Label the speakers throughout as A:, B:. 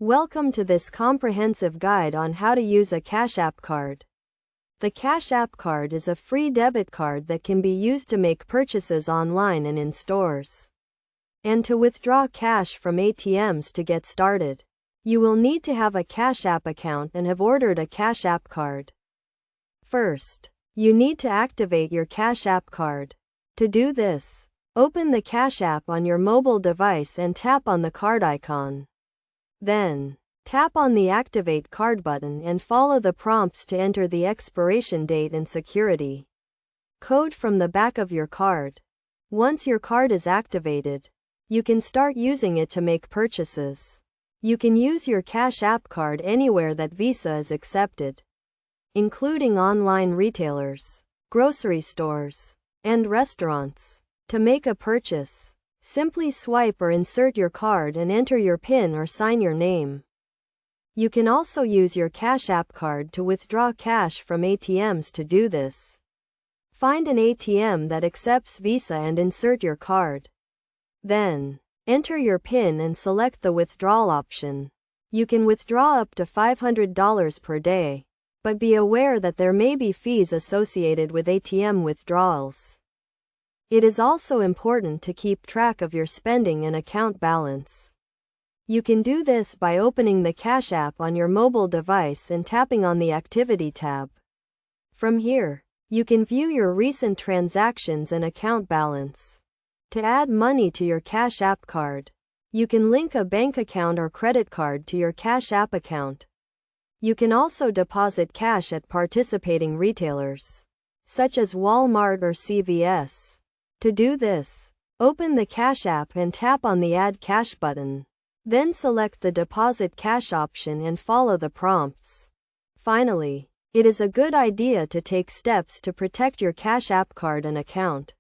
A: Welcome to this comprehensive guide on how to use a Cash App card. The Cash App card is a free debit card that can be used to make purchases online and in stores, and to withdraw cash from ATMs. To get started, you will need to have a Cash App account and have ordered a Cash App card. First, you need to activate your Cash App card. To do this, open the Cash App on your mobile device and tap on the card icon. Then, tap on the Activate Card button and follow the prompts to enter the expiration date and security code from the back of your card. Once your card is activated, you can start using it to make purchases. You can use your Cash App card anywhere that Visa is accepted, including online retailers, grocery stores, and restaurants. To make a purchase, simply swipe or insert your card and enter your PIN or sign your name. You can also use your Cash App card to withdraw cash from ATMs. To do this, find an ATM that accepts Visa and insert your card. Then, enter your PIN and select the withdrawal option. You can withdraw up to $500 per day, but be aware that there may be fees associated with ATM withdrawals. It is also important to keep track of your spending and account balance. You can do this by opening the Cash App on your mobile device and tapping on the Activity tab. From here, you can view your recent transactions and account balance. To add money to your Cash App card, you can link a bank account or credit card to your Cash App account. You can also deposit cash at participating retailers, such as Walmart or CVS. To do this, open the Cash App and tap on the Add Cash button. Then select the Deposit Cash option and follow the prompts. Finally, it is a good idea to take steps to protect your Cash App card and account.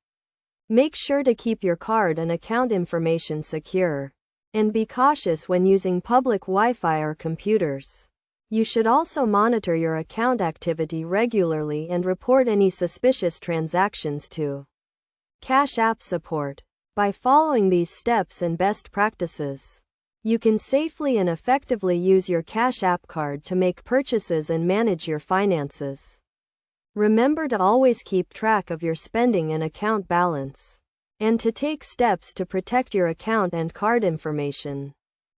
A: Make sure to keep your card and account information secure, and be cautious when using public Wi-Fi or computers. You should also monitor your account activity regularly and report any suspicious transactions to Cash App support. By following these steps and best practices, you can safely and effectively use your Cash App card to make purchases and manage your finances. Remember to always keep track of your spending and account balance, and to take steps to protect your account and card information.